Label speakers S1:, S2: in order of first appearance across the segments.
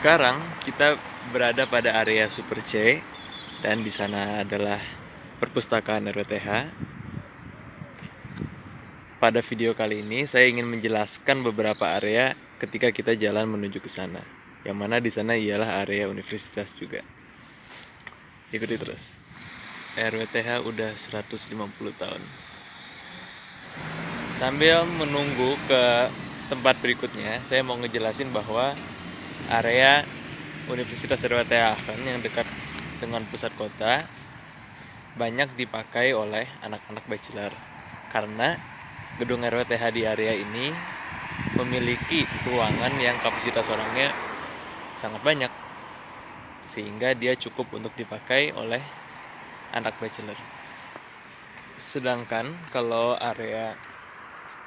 S1: Sekarang kita berada pada area Super C dan di sana adalah perpustakaan RWTH. Pada video kali ini saya ingin menjelaskan beberapa area ketika kita jalan menuju ke sana. Yang mana di sana ialah area universitas juga. Ikuti terus. RWTH udah 150 tahun. Sambil menunggu ke tempat berikutnya, saya mau ngejelasin bahwa area Universitas RWTH Aachen yang dekat dengan pusat kota banyak dipakai oleh anak-anak bachelor karena gedung RWTH di area ini memiliki ruangan yang kapasitas orangnya sangat banyak sehingga dia cukup untuk dipakai oleh anak bachelor. Sedangkan kalau area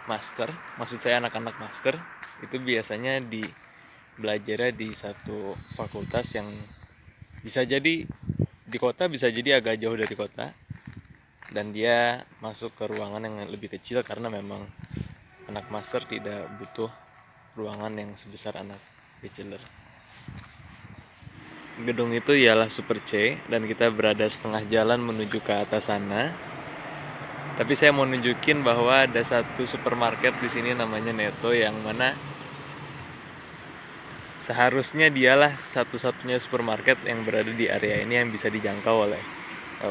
S1: master, maksud saya anak-anak master, itu biasanya belajarnya di satu fakultas yang bisa jadi di kota, bisa jadi agak jauh dari kota, dan dia masuk ke ruangan yang lebih kecil karena memang anak master tidak butuh ruangan yang sebesar anak bachelor. Gedung itu ialah Super C dan kita berada setengah jalan menuju ke atas sana. Tapi saya mau nunjukin bahwa ada satu supermarket di sini namanya Netto yang mana seharusnya dialah satu-satunya supermarket yang berada di area ini yang bisa dijangkau oleh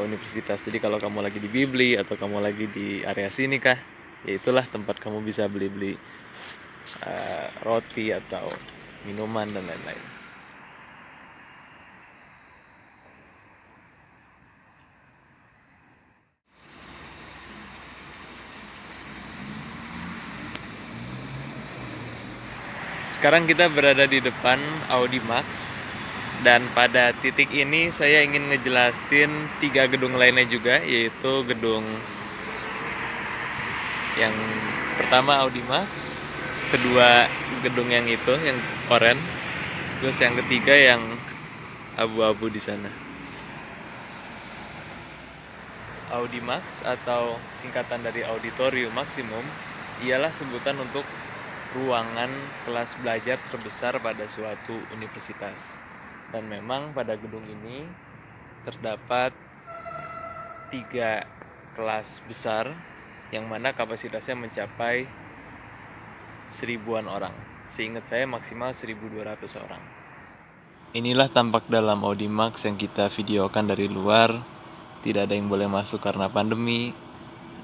S1: universitas. Jadi kalau kamu lagi di Bibli atau kamu lagi di area sini kah, ya itulah tempat kamu bisa beli-beli roti atau minuman dan lain-lain. Sekarang kita berada di depan Audimax dan pada titik ini saya ingin ngejelasin 3 gedung lainnya juga, yaitu gedung yang pertama Audimax, kedua gedung yang itu yang oranye, terus yang ketiga yang abu-abu di sana. Audimax atau singkatan dari Auditorium Maximum ialah sebutan untuk ruangan kelas belajar terbesar pada suatu universitas. Dan memang pada gedung ini terdapat 3 kelas besar yang mana kapasitasnya mencapai 1000-an orang. Seingat saya maksimal 1200 orang. Inilah tampak dalam Audimax yang kita videokan dari luar. Tidak ada yang boleh masuk karena pandemi.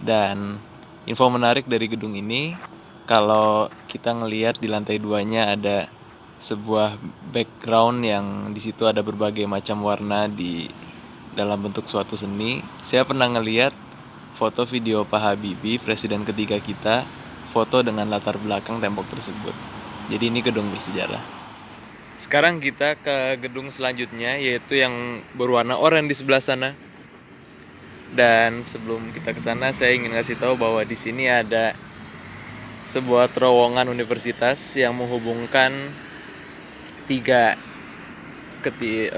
S1: Dan info menarik dari gedung ini, kalau kita ngelihat di lantai 2-nya ada sebuah background yang di situ ada berbagai macam warna di dalam bentuk suatu seni. Saya pernah ngelihat foto video Pak Habibie, presiden ketiga kita, foto dengan latar belakang tembok tersebut. Jadi ini gedung bersejarah. Sekarang kita ke gedung selanjutnya, yaitu yang berwarna oranye di sebelah sana. Dan sebelum kita ke sana, saya ingin kasih tahu bahwa di sini ada sebuah terowongan universitas yang menghubungkan 3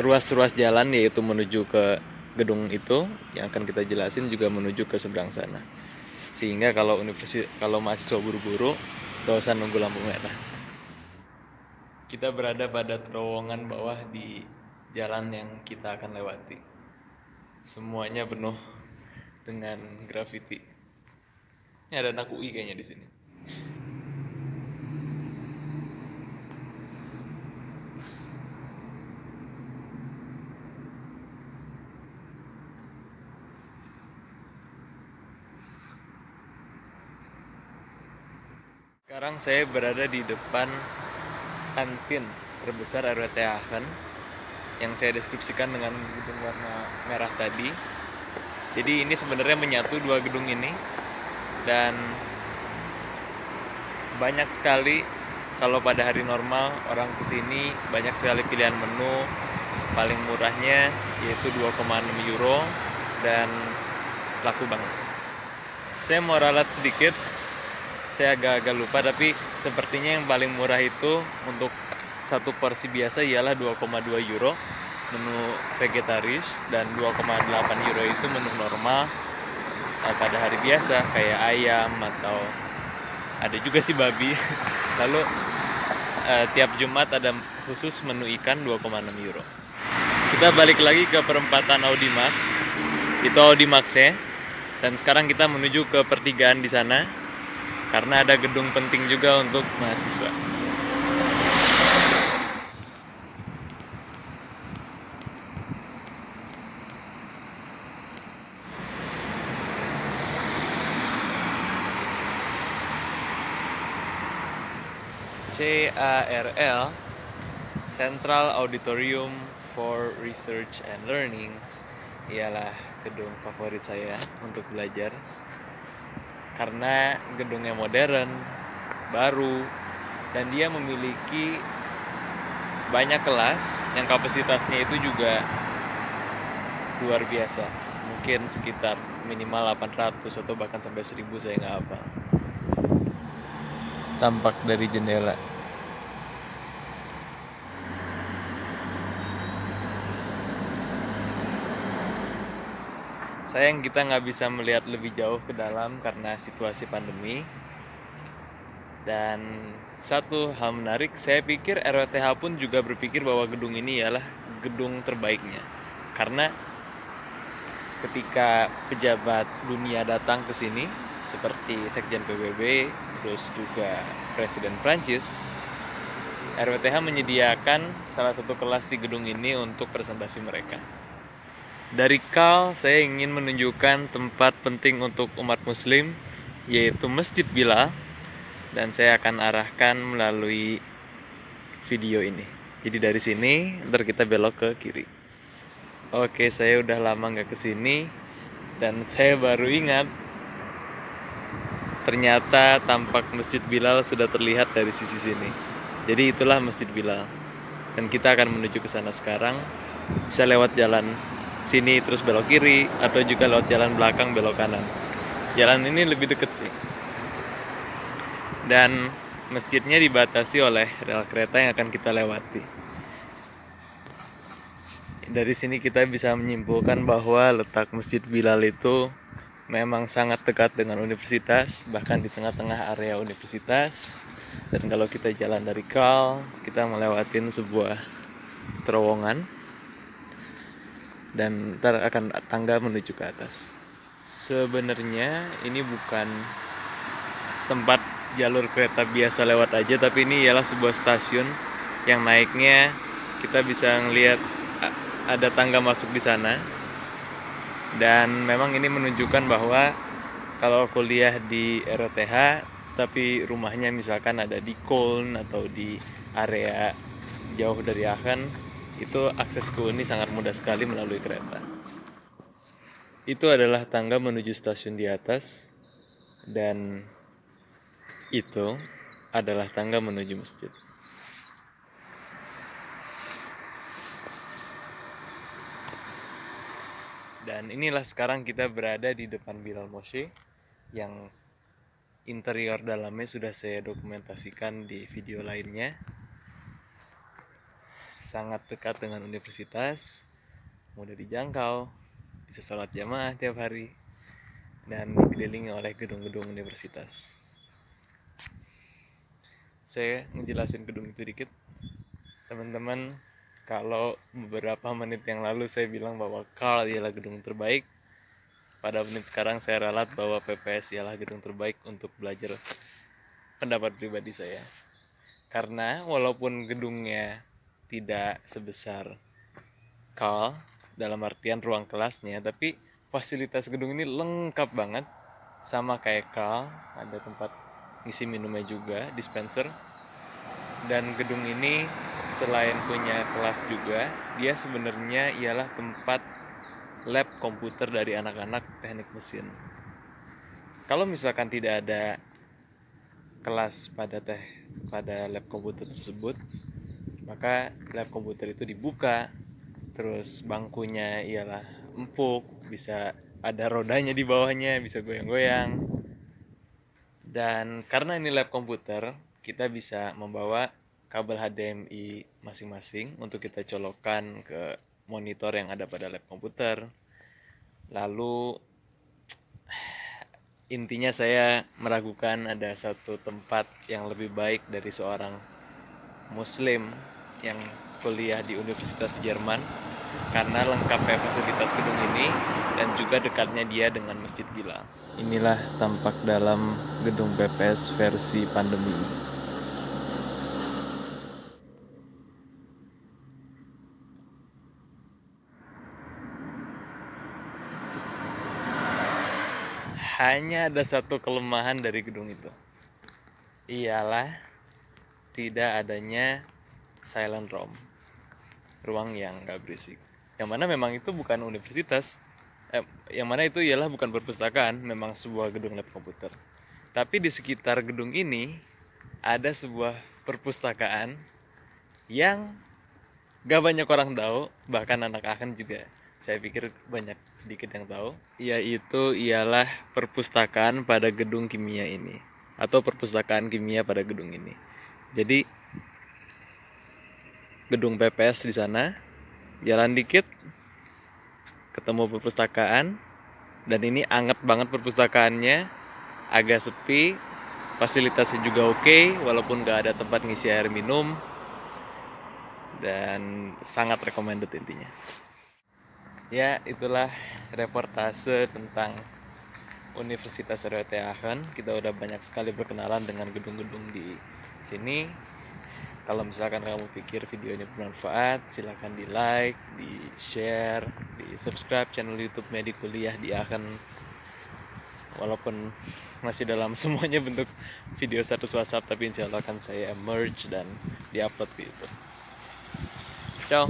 S1: ruas-ruas jalan, yaitu menuju ke gedung itu yang akan kita jelasin, juga menuju ke seberang sana. Sehingga kalau mahasiswa buru-buru, gak usah nunggu lampu merah. Kita berada pada terowongan bawah di jalan yang kita akan lewati. Semuanya penuh dengan grafiti. Ini ada anak UI kayaknya di sini. Sekarang saya berada di depan kantin terbesar RWTH Aachen yang saya deskripsikan dengan gedung warna merah tadi. Jadi ini sebenarnya menyatu 2 gedung ini, dan banyak sekali kalau pada hari normal orang kesini, banyak sekali pilihan menu. Paling murahnya yaitu 2,6 euro dan laku banget. Saya mau ralat sedikit, saya agak lupa, tapi sepertinya yang paling murah itu untuk satu porsi biasa ialah 2,2 euro menu vegetaris, dan 2,8 euro itu menu normal pada hari biasa kayak ayam atau ada juga sih babi. Lalu tiap Jumat ada khusus menu ikan 2,6 euro. Kita balik lagi ke perempatan Audimax. Itu Audimax-nya. Dan sekarang kita menuju ke pertigaan di sana karena ada gedung penting juga untuk mahasiswa. CARL, Central Auditorium for Research and Learning, ialah gedung favorit saya untuk belajar karena gedungnya modern, baru, dan dia memiliki banyak kelas yang kapasitasnya itu juga luar biasa. Mungkin sekitar minimal 800 atau bahkan sampai 1000, saya nggak hafal. Tampak dari jendela. Sayang kita nggak bisa melihat lebih jauh ke dalam karena situasi pandemi. Dan satu hal menarik, saya pikir RWTH pun juga berpikir bahwa gedung ini ialah gedung terbaiknya. Karena ketika pejabat dunia datang ke sini, seperti Sekjen PBB, terus juga Presiden Prancis, RWTH menyediakan salah satu kelas di gedung ini untuk presentasi mereka. Dari KAL, saya ingin menunjukkan tempat penting untuk umat muslim, yaitu Masjid Bilal, dan saya akan arahkan melalui video ini. Jadi dari sini, ntar kita belok ke kiri. Oke, saya udah lama nggak kesini, dan saya baru ingat, ternyata tampak Masjid Bilal sudah terlihat dari sisi sini. Jadi itulah Masjid Bilal, dan kita akan menuju ke sana sekarang. Bisa lewat jalan sini terus belok kiri, atau juga lewat jalan belakang belok kanan. Jalan ini lebih dekat sih. Dan masjidnya dibatasi oleh rel kereta yang akan kita lewati. Dari sini kita bisa menyimpulkan bahwa letak Masjid Bilal itu memang sangat dekat dengan universitas, bahkan di tengah-tengah area universitas. Dan kalau kita jalan dari KAL, kita melewatin sebuah terowongan dan ntar akan tangga menuju ke atas. Sebenarnya ini bukan tempat jalur kereta biasa lewat aja, tapi ini ialah sebuah stasiun yang naiknya kita bisa ngelihat ada tangga masuk di sana. Dan memang ini menunjukkan bahwa kalau kuliah di RWTH tapi rumahnya misalkan ada di Köln atau di area jauh dari Aachen, itu akses ke Uni sangat mudah sekali melalui kereta. Itu adalah tangga menuju stasiun di atas, dan itu adalah tangga menuju masjid. Dan inilah sekarang kita berada di depan Bilal Moshe, yang interior dalamnya sudah saya dokumentasikan di video lainnya. Sangat dekat dengan universitas, mudah dijangkau, bisa sholat jamaah tiap hari, dan dikelilingi oleh gedung-gedung universitas. Saya ngejelasin gedung itu dikit, teman-teman. Kalau beberapa menit yang lalu saya bilang bahwa KAL ialah gedung terbaik, pada menit sekarang saya ralat bahwa PPS ialah gedung terbaik untuk belajar, pendapat pribadi saya. Karena walaupun gedungnya tidak sebesar KAL dalam artian ruang kelasnya, tapi fasilitas gedung ini lengkap banget. Sama kayak KAL, ada tempat ngisi minumnya juga, dispenser. Dan gedung ini selain punya kelas juga, dia sebenarnya ialah tempat lab komputer dari anak-anak teknik mesin. Kalau misalkan tidak ada kelas pada lab komputer tersebut, maka lab komputer itu dibuka, terus bangkunya ialah empuk, bisa ada rodanya di bawahnya, bisa goyang-goyang. Dan karena ini lab komputer, kita bisa membawa kabel HDMI masing-masing untuk kita colokkan ke monitor yang ada pada lab komputer. Lalu intinya saya meragukan ada satu tempat yang lebih baik dari seorang Muslim yang kuliah di Universitas Jerman karena lengkapnya fasilitas gedung ini dan juga dekatnya dia dengan Masjid Bilal. Inilah tampak dalam gedung PPS versi pandemi. Hanya ada satu kelemahan dari gedung itu, ialah tidak adanya silent room, ruang yang gak berisik. Yang mana memang itu bukan universitas, yang mana itu ialah bukan perpustakaan, memang sebuah gedung lab komputer. Tapi di sekitar gedung ini ada sebuah perpustakaan yang gak banyak orang tahu, bahkan anak akan juga saya pikir banyak sedikit yang tahu, yaitu ialah perpustakaan pada gedung kimia ini atau perpustakaan kimia pada gedung ini. Jadi gedung PPS di sana, jalan dikit ketemu perpustakaan, dan ini anget banget perpustakaannya, agak sepi, fasilitasnya juga oke, walaupun gak ada tempat ngisi air minum, dan sangat recommended intinya. Ya, itulah reportase tentang Universitas RWTH Aachen. Kita udah banyak sekali berkenalan dengan gedung-gedung di sini. Kalau misalkan kamu pikir video ini bermanfaat, silahkan di like, di share, di subscribe channel YouTube Medi Kuliah di Aachen. Walaupun masih dalam semuanya bentuk video status WhatsApp, tapi insya Allah akan saya merge dan diupload di YouTube. Ciao.